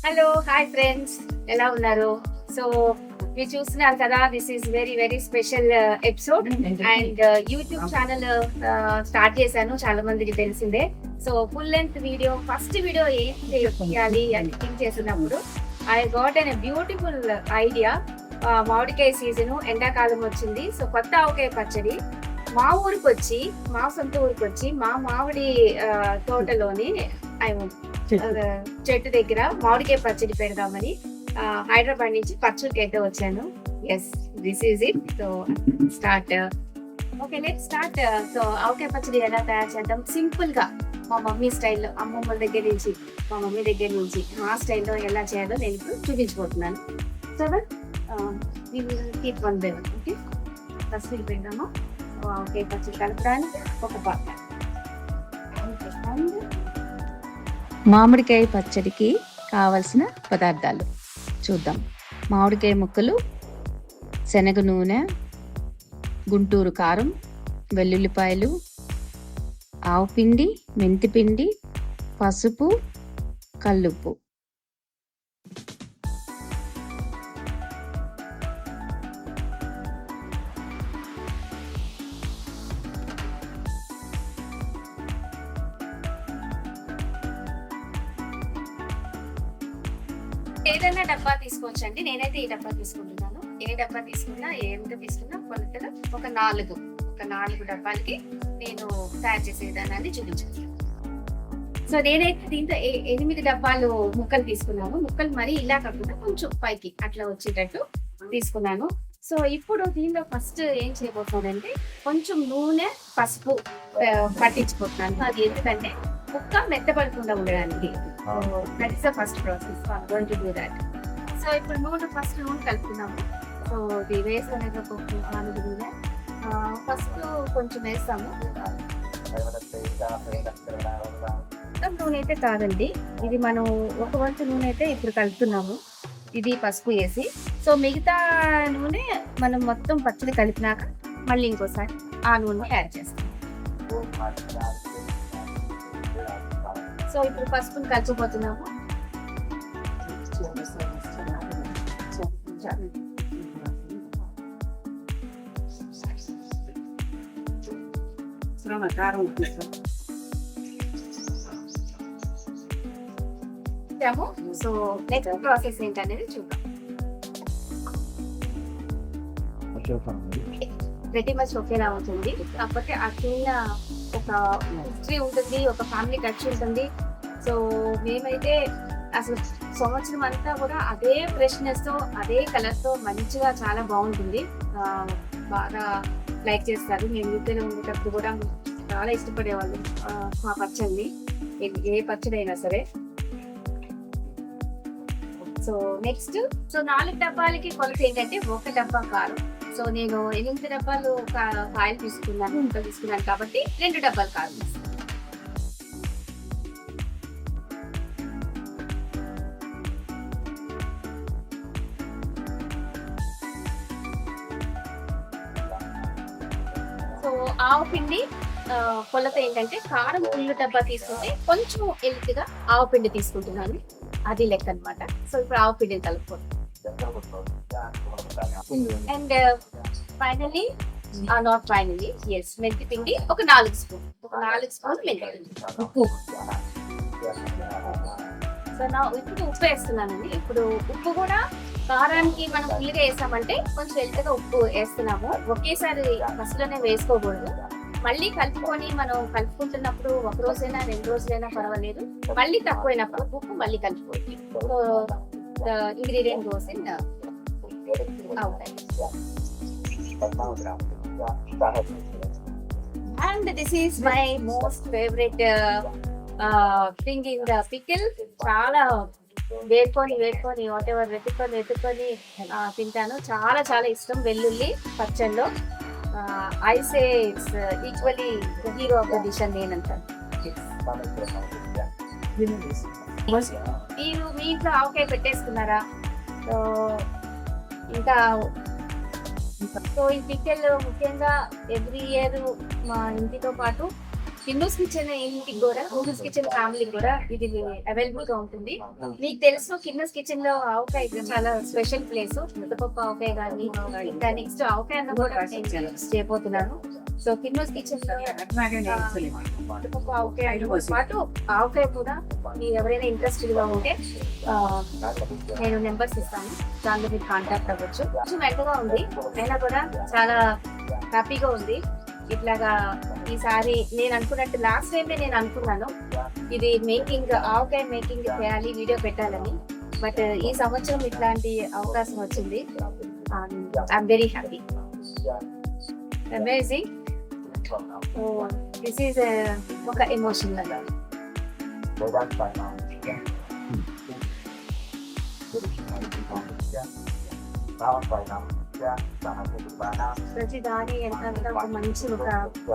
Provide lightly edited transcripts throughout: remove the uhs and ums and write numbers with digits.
Hello hi friends, ఎలా ఉన్నారు? So మీరు చూస్తున్నారు కదా, this is very very special episode. And YouTube channel start చేశాను, చాలా మందికి తెలిసిందే. So full length video, first video ఏం చేయాలి అని థింక్ చేసినప్పుడు I got an beautiful idea. మామిడికాయ సీజన్, ఎండాకాలం వచ్చింది. సో కొత్త ఆవకాయ పచ్చడి మా ఊరికి వచ్చి, మా సొంత ఊరికి వచ్చి, మా మామిడి తోటలోని చెట్టు దగ్గర మామిడికాయ పచ్చడి పెడదామని హైదరాబాద్ నుంచి పచ్చడికి అయితే వచ్చాను. Yes, this is it. So start. Okay, let start. So ఆవకాయ పచ్చడి ఎలా తయారు చేద్దాం సింపుల్ గా, మా మమ్మీ స్టైల్లో, అమ్మమ్మ దగ్గర నుంచి, మా మమ్మీ దగ్గర నుంచి మా స్టైల్లో ఎలా చేయాలో నేను ఇప్పుడు చూపించబోతున్నాను. So keep one by one. Okay, first ఇది పెడదాము. ఆవకాయ పచ్చడి కలపడానికి ఒక పాత్ర. మామిడికాయ పచ్చడికి కావలసిన పదార్థాలు చూద్దాం. మామిడికాయ ముక్కలు, శనగ నూనె, గుంటూరు కారం, వెల్లుల్లిపాయలు, ఆవు పిండి, మెంతిపిండి, పసుపు, కల్లుప్పు. ఏదైనా డబ్బా తీసుకోవచ్చండి. నేనైతే ఈ డబ్బా తీసుకుంటున్నాను. ఏ డబ్బా తీసుకున్నా, ఎంత తీసుకున్నా కొలతలు ఒక నాలుగు డబ్బాలకి నేను తయారు చేసే విధానాన్ని చూపించాను. సో నేనైతే దీంతో 8 డబ్బాలు ముక్కలు తీసుకున్నాను. ముక్కలు మరీ ఇలా కాకుండా కొంచెం పైకి అట్లా వచ్చేటట్టు తీసుకున్నాను. సో ఇప్పుడు దీనిలో ఫస్ట్ ఏం చేయబోతున్నానంటే కొంచెం నూనె, పసుపు పట్టించుకుంటున్నాను. అది ఎందుకంటే ముక్క మెత్తపడకుండా ఉండడానికి. That is the first process. Going to do that. So ఇప్పుడు నూనె కలుపుతున్నాము. సో ఇది వేసుకునేది ఒక 4 నూనె. ఫస్ట్ కొంచెం వేస్తాము. మొత్తం నూనె అయితే కాదండి, ఇది మనం ఒక వంతు నూనె అయితే ఇప్పుడు కలుపుతున్నాము. ఇది పసుపు వేసి, సో మిగతా నూనె మనం మొత్తం పచ్చడి కలిపినాక మళ్ళీ ఇంకోసారి ఆ నూనె యాడ్ చేస్తాం. సో ఇప్పుడు పసుపుని కలిసిపోతున్నాము. సో నెక్స్ట్ ప్రాసెస్ ఏంటనేది చూద్దాం. ప్రతి మచ్ ఒకేలా ఉంటుంది, కాకపోతే ఆ చిన్న ఒక హిస్టరీ ఉంటుంది, ఒక ఫ్యామిలీ టచ్ ఉంటుంది. సో మేమైతే అసలు సంవత్సరం అంతా కూడా అదే ఫ్రెష్నెస్ తో, అదే కలర్ తో మంచిగా చాలా బాగుంటుంది. బాగా లైక్ చేస్తారు. మేము యూకేలో ఉండేటప్పుడు కూడా చాలా ఇష్టపడేవాళ్ళు మా పచ్చడిని, ఏ పచ్చడి అయినా సరే. సో నెక్స్ట్, సో 4 డబ్బాలకి కొలత ఏంటంటే 1 డబ్బా కారం. సో నేను 8 డబ్బాలు కాయలు తీసుకున్నాను, ముక్కలు తీసుకున్నాను కాబట్టి 2 డబ్బాలు కారం. సో ఆవు పిండి కొలత ఏంటంటే, కారం ఫుల్ డబ్బా తీసుకుంటే కొంచెం ఎల్తిగా ఆవు పిండి తీసుకుంటున్నాను, అది లెక్క అనమాట. సో ఇప్పుడు ఆవు పిండిని కలుపుకోండి. And finally, not finally, yes, మెంతి పిండి ఒక 4 స్పూన్ మెంతి పిండి, ఉప్పు. సో నా ఇప్పుడు ఉప్పు వేస్తున్నానండి. ఇప్పుడు ఉప్పు కూడా కారానికి మనం ఫుల్గా వేసామంటే కొంచెం ఎల్తగా ఉప్పు వేస్తున్నాము. ఒకేసారి ఫస్ట్లోనే వేసుకోకూడదు. మళ్ళీ కలుపుకొని మనం కలుపుకుంటున్నప్పుడు 1 రోజైనా 2 రోజులైనా పర్వాలేదు, మళ్ళీ తక్కువైనప్పుడు ఉప్పు మళ్ళీ కలుపుకోండి. So ingredient goes in avakaya. And this is my most favorite thing in the pickle. చాలా వేసుకొని వాట్ ఎవర్ వెతుక్కొని తింటాను. చాలా చాలా ఇష్టం వెల్లుల్లి పచ్చళ్ళలో. I say it's equally hero of the dish అని నేను అంటాను. మీరు మీ ఇంట్లో ఆవకాయ పెట్టేసుకున్నారా? సో ఇంకా సో ఈ పిక్కలు ముఖ్యంగా ఎవ్రీ ఇయర్ మా ఇంటితో పాటు హిందూస్ కిచెన్ ఇంటికి కూడా హిందూస్ కిచెన్ ఫ్యామిలీకి కూడా ఇది అవైలబుల్ గా ఉంటుంది. మీకు తెలుసు కిన్నస్ కిచెన్ లో ఆవకాయ చాలా స్పెషల్ ప్లేస్. ముద్దపప్పు ఆవకాయ కానీ ఇంకా నెక్స్ట్ ఆవకాయ అన్న కూడా నేను చేయబోతున్నాను. సో కిన్నస్ కిచెన్ లో ముద్దపప్పు ఆవకాయ పాటు ఆవకాయ కూడా మీరు ఎవరైనా ఇంట్రెస్టెడ్ గా ఉంటే నేను నెంబర్స్ ఇస్తాను, దాంట్లో మీరు కాంటాక్ట్ అవ్వచ్చు. కొంచెం వెంటగా ఉంది అయినా కూడా చాలా హ్యాపీగా ఉంది. ఇట్లాగా ఈసారి నేను అనుకున్నట్టు లాస్ట్ టైం నేను అనుకున్నాను ఇది మేకింగ్ ఆవకాయ మేకింగ్ చేయాలి, వీడియో పెట్టాలని. బట్ ఈ సంవత్సరం ఇట్లాంటి అవకాశం వచ్చింది. I'm very happy, amazing. This is ఒక ఎమోషనల్. ప్రతి దాని ఎంత ఒక మంచి ఒక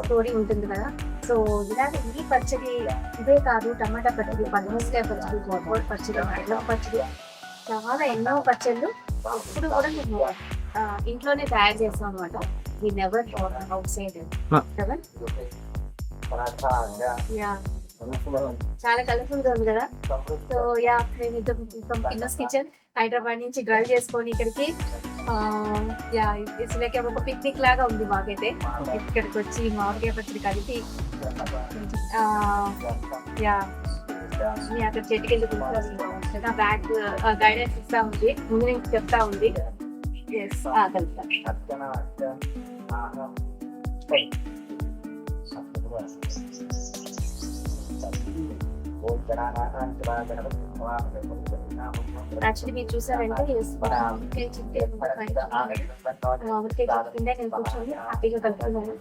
స్టోరీ ఉంటుంది కదా. సో ఇలాంటి ఈ పచ్చడి ఇదే కాదు, టమాటా పచ్చడి, పన్నీరకాయ పచ్చడి, గోంగూర పచ్చడి, బెల్లం పచ్చడి, చాలా ఎన్నో పచ్చళ్ళు ఇప్పుడు కూడా మేము ఇంట్లోనే తయారు చేస్తాం అనమాట. We never outside. చాలా కలర్ఫుల్ గా ఉంది కదా. సో యా, మేము ఇద్దరు కిన్నస్ కిచెన్ హైదరాబాద్ నుంచి డ్రైవ్ చేసుకొని ఇక్కడికి యా ఇట్స్ లైక్ ఒక పిక్నిక్ లాగా ఉంది మాకైతే. ఇక్కడికి వచ్చి మామిడికాయ పచ్చడి కలిపి యా మీ అక్కడ చెట్టుకి వెళ్ళి నా బ్యాగ్ గైడెన్స్ ఇస్తా ఉంది, ముందు నుంచి చెప్తా ఉంది. ఎస్ కలుపుతా. యాక్చువల్లీ మీరు చూసారంటే మామిడికాయ కింద నేను కూర్చొని హ్యాపీగా కలుపుతున్నాను.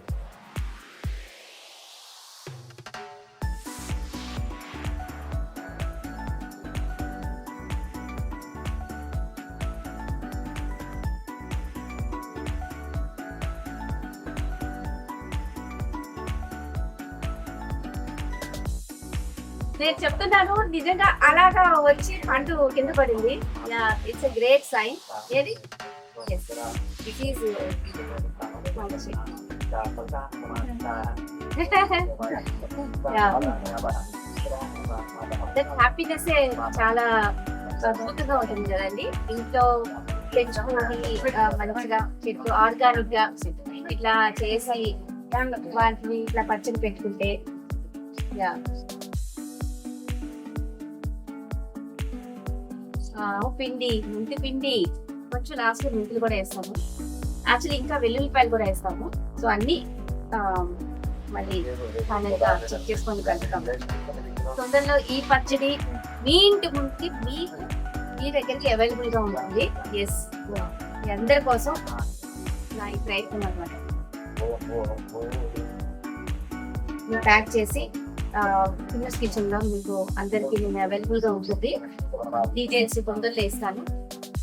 నేను చెప్తున్నాను నిజంగా అలాగా వచ్చి పండు కింద పడింది. It's a great sign. ఏది హ్యాపీనెస్ చాలా అద్భుతంగా ఉంటుంది కదండి. ఇంట్లో పెంచుకొని మంచిగా చెట్లు ఆర్గానిక్ గా ఇట్లా చేసి వాటిని ఇట్లా పచ్చడి పెట్టుకుంటే యా పిండి, మెంతి పిండి, కొంచెం లాస్ట్ లో మెంతులు కూడా వేస్తాము. యాక్చువల్లీ ఇంకా వెల్లుల్లిపాయలు కూడా వేస్తాము. సో అన్ని మళ్ళీ ఫైనల్ గా చెక్ చేసుకొని కలుపుతాము. తొందరలో ఈ పచ్చడి మీ ఇంటి ముందుకి మీ దగ్గరికి అవైలబుల్ గా ఉంటుంది. ఎస్, మీ అందరి కోసం నా ఈ ప్రయత్నం అనమాట. ప్యాక్ చేసి కిన్నస్ కిచెన్ లో మీకు అందరికి నేను అవైలబుల్ గా ఉంటుంది. డీటెయిల్స్ తొందరలో ఇస్తాను.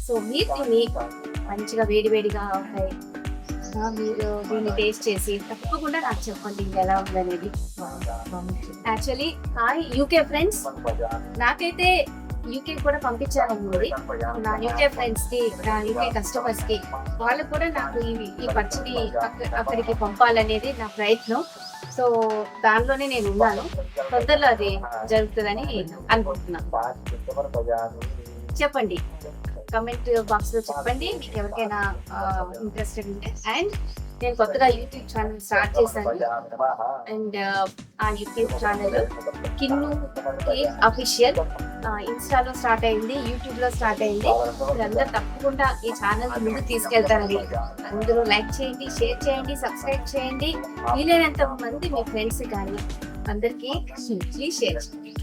సో మీరు దీన్ని మంచిగా వేడివేడిగా ఉంటాయి. మీరు దీన్ని టేస్ట్ చేసి తప్పకుండా నాకు చెప్పండి ఇంకా ఎలా ఉందనేది. యాక్చువల్లీ హాయ్ యూకే ఫ్రెండ్స్, నాకైతే యూకే కూడా పంపించాలనుంది. నా యూకే ఫ్రెండ్స్ కి, నా యూకే కస్టమర్స్ కి, వాళ్ళకు కూడా నాకు ఈ పచ్చడి అక్కడికి పంపాలనేది నా ప్రయత్నం. సో దానిలోనే నేను ఉన్నాను. తొందరలో అది జరుగుతుందని అనుకుంటున్నాను. చెప్పండి, కమెంట్ బాక్స్ లో చెప్పండి మీకు ఎవరికైనా ఇంట్రెస్టెడ్ ఉంటే. అండ్ నేను కొత్తగా యూట్యూబ్ ఛానల్ స్టార్ట్ చేశాను. అండ్ ఆ యూట్యూబ్ ఛానల్ కిన్ను కేక్ అఫీషియల్ ఇన్స్టాలో స్టార్ట్ అయింది, యూట్యూబ్ లో స్టార్ట్ అయింది. మీరందరూ తప్పకుండా ఈ ఛానల్ ముందు తీసుకెళ్తారండి. అందరూ లైక్ చేయండి, షేర్ చేయండి, సబ్స్క్రైబ్ చేయండి. వీలైనంత మంది మీ ఫ్రెండ్స్ కానీ అందరికి ప్లీజ్ షేర్ చేయండి.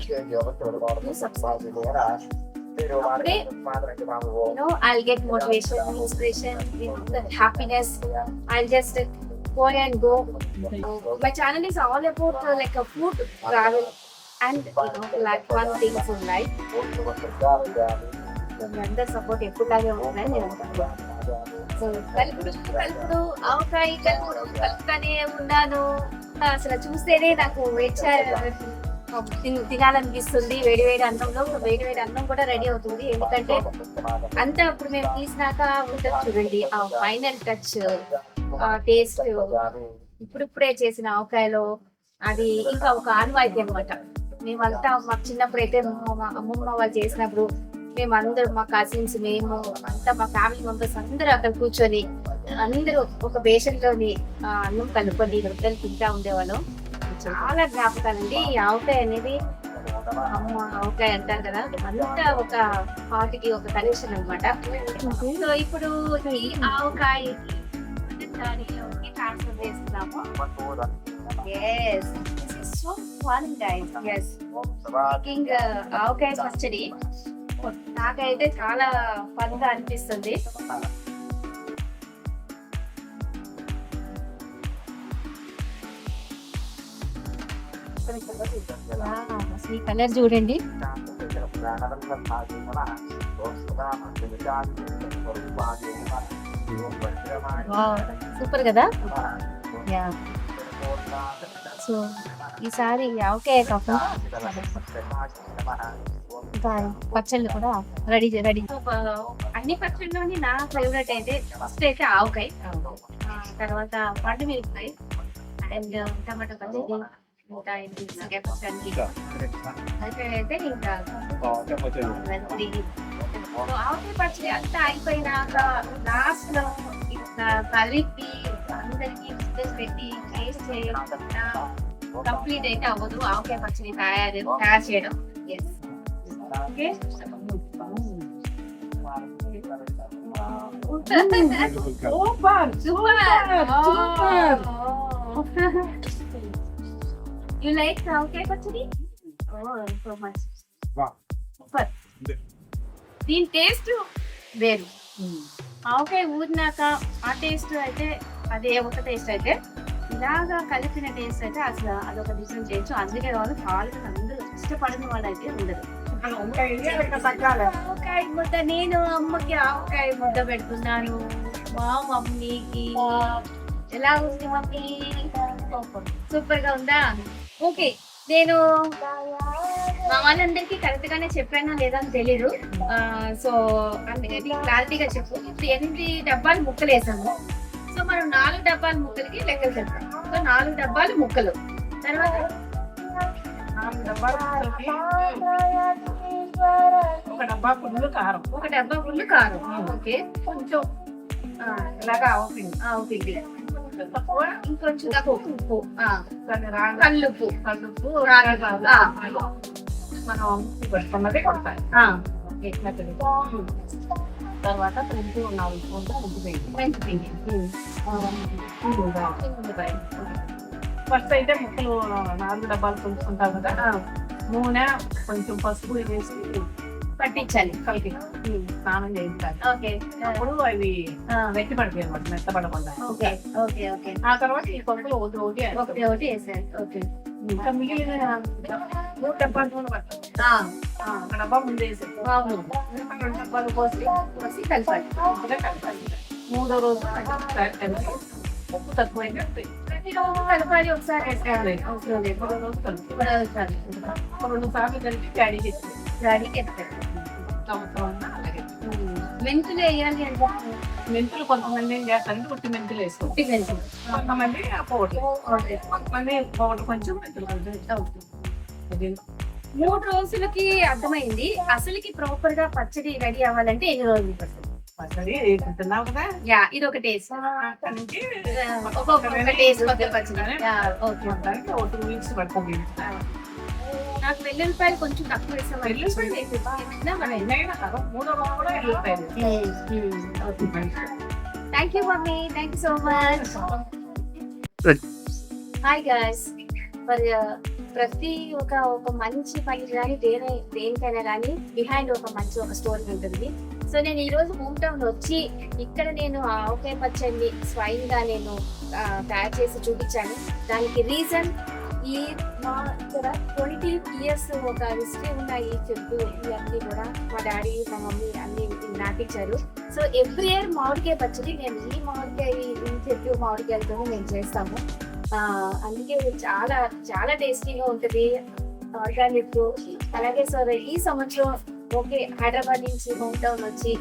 I'll get motivation, inspiration, happiness. I'll just go and go. My channel is all about like a food, travel, and like fun things in life. So మీ అందరి support ఎప్పుడులాగే ఉంటుందని నేను అనుకుంటున్నాను. సో కలుపుడు ఆవకాయ కలుపుతానే ఉన్నాను. అసలు చూస్తేనే నాకు తినాలనిపిస్తుంది. వేడివేడి అన్నంలో వేడివేడి అన్నం కూడా రెడీ అవుతుంది. ఎందుకంటే అంతా ఇప్పుడు మేము తీసినాక ఉంటుంది చూడండి ఆ ఫైనల్ టచ్, టేస్ట్ ఇప్పుడిప్పుడే చేసిన ఆవకాయలో అది ఇంకా ఒక ఆనవాయితీ అనమాట. మేమంతా మాకు చిన్నప్పుడు అయితే మా అమ్మమ్మ వాళ్ళు చేసినప్పుడు మేమందరం మా కజిన్స్ మేము అంతా మా ఫ్యామిలీ మెంబర్స్ అందరూ అక్కడ కూర్చొని అందరూ ఒక బేషన్లోని అన్నం కలుపుకొని రొట్టెలు తింటా ఉండేవాళ్ళం. చాలా జ్ఞాపకాలండి. ఈ ఆవకాయ అనేది అమ్మ ఆవకాయ అంటారు కదా, అంతా ఒక పాటికి ఒక కనెక్షన్ అనమాట. సో ఇప్పుడు ఈ ఆవకాయ ట్రాన్స్ఫర్ చేస్తున్నాము. Yes, this is so fun, guys. Yes, making ఆవకాయ పచ్చడి నాకైతే చాలా ఫన్ గా అనిపిస్తుంది. ఈ కలర్ చూడండి, సూపర్ కదా. సో ఈసారి ఆవకాయ కాకుండా పచ్చళ్ళు కూడా రెడీ. అన్ని పచ్చళ్ళలోని నా ఫేవరెట్ అయితే ఫస్ట్ అయితే ఆవకాయ, తర్వాత పండు మిరపకాయ అండ్ టమాటో పచ్చడి, ఇంకా ఇంటికాయ పచ్చడి అయితే ఇంకా ఆవకాయ పచ్చడి అంతా అయిపోయినాక లాస్ట్ లో ఇట్లా కలిపి అందరికి పెట్టి టేస్ట్ చేయకుండా కంప్లీట్ అయితే అవ్వదు ఆవకాయ పచ్చడి తయారు చేయడం. ఓకే, You like ఆవకాయ పచ్చడి? Oh, so much. Super. దీని టేస్ట్ వేరు. ఆవకాయ ఊరినాక ఆ టేస్ట్ అయితే అదే ఒక టేస్ట్ అయితే, ఇలాగా కలిపిన టేస్ట్ అయితే అసలు అదొక డిఫరెంట్ టేస్ట్. అందుకే వాళ్ళు చాలా అందరూ ఇష్టపడిన వాళ్ళు అయితే ఉండదు. ఆవకాయ ముద్ద, నేను అమ్మకి ఆవకాయ ముద్ద పెడుతున్నాను మా మమ్మీకి. ఎలా ఉంది మమ్మీ? సూపర్ గా ఉందా? ఓకే, నేను మా వాళ్ళందరికీ కరెక్ట్ గానే చెప్పానా లేదా అని తెలీదు. సో అందుకని క్లారిటీగా చెప్పు. ఇప్పుడు 8 డబ్బాలు ముక్కలు వేసాము. సో మనం 4 డబ్బాల ముక్కలకి లెక్కలు చెప్తాం. సో 4 డబ్బాలు ముక్కలు, తర్వాత 4 డబ్బాలు ఒక డబ్బా ఫుల్ కారం, ఒక డబ్బా ఫుల్ కారం. ఓకే, కొంచెం ఇలాగా అవుతుంది. తక్కువ, ఇంకొంచెం తక్కువ ఉప్పు, కల్లుప్పు మనం పెట్టుకున్నది కొడతాయి. తర్వాత 4 స్పూన్లు మెంతిపిండి. ఫస్ట్ అయితే ముక్కలు 4 డబ్బాలు కొలుసుకుంటాం కదా, నూనె కొంచెం పసుపు వేసి పట్టించాలి, కలిపి స్నానం చేయించాలి. ఓకే, అప్పుడు అవి వెట్టి పడిపోయి అనమాట, మెత్తపడకుండా. Okay okay okay. ఆ తర్వాత ఈ పప్పులు ఒకటి ఒకటి వేసారు. ఓకే, ఇంకా మిగిలిన 3 డబ్బాలు నూనె పడతాం. ఒక డబ్బా ముందు వేసి 2 డబ్బాలు పోసి కలపాలి. కలపాలి. 3వ రోజు ఉప్పు తక్కువైనా కలపాలి. ఒకసారి 3 రోజు కలిపి 2 సార్లు కలిపి డాడీ చేసి మెంతులు వేయాలి అంటే, మెంతులు కొంతమంది ఏం చేస్తారంటే ఉట్టి మెంతులు వేసుకోండి, కొంతమంది పౌడర్, కొంతమంది పౌడర్ కొంచెం మెంతులు కొంచెం. 3 రోజులకి అర్థమైంది. అసలుకి ప్రాపర్ గా పచ్చడి రెడీ అవ్వాలంటే ఎన్ని రోజులు పడుతుంది? పచ్చడి తిన్నావు కదా, ఇది ఒక టేస్ట్. అక్కడి నుంచి ఒక్కొక్క టేస్ట్ కొత్త పచ్చడి. ఓకే, 2 వీక్స్ పడుతుంది. నాకు వెల్లుల్లిపాయలు కొంచెం తక్కువ వేసాం. Thank you mummy, thank you so much. Hi guys. మరి ప్రతి ఒక మంచి పని కానీ దేనికైనా కానీ బిహైండ్ ఒక స్టోరీ ఉంటుంది. సో నేను ఈ రోజు హోమ్ టౌన్ వచ్చి ఇక్కడ నేను ఆవకాయ పచ్చడిని స్వయంగా నేను తయారు చేసి చూపించాను. దానికి రీజన్ ఈ మా ఇక్కడ 20 years ఒక హిస్టరీ ఉన్న ఈ చెట్టు ఇవన్నీ కూడా మా డాడీ మా మమ్మీ అన్ని నాటించారు. సో ఎవ్రీ ఇయర్ మామిడికాయ పచ్చడి మేము ఈ చెట్టు మామిడికాయలతో మేము చేస్తాము. అందుకే చాలా చాలా టేస్టీగా ఉంటుంది, ఆర్గానిక్. అలాగే సో ఈ సంవత్సరం ఓకే హైదరాబాద్ నుంచి హోమ్ టౌన్ వచ్చి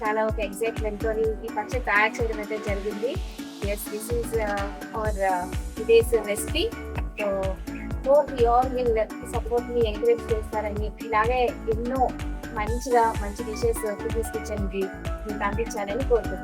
చాలా ఒక ఎక్సైట్మెంట్ తో ఈ పచ్చడి తయారు చేయడం అయితే జరిగింది. Yes, this is our today's recipe. So hope you all will support me, encourage చేస్తారని, ఇలాగే ఎన్నో మంచి డిషెస్ కుకీస్ కిచెన్ కి మీకు అందించాలని కోరుకుంటున్నాను.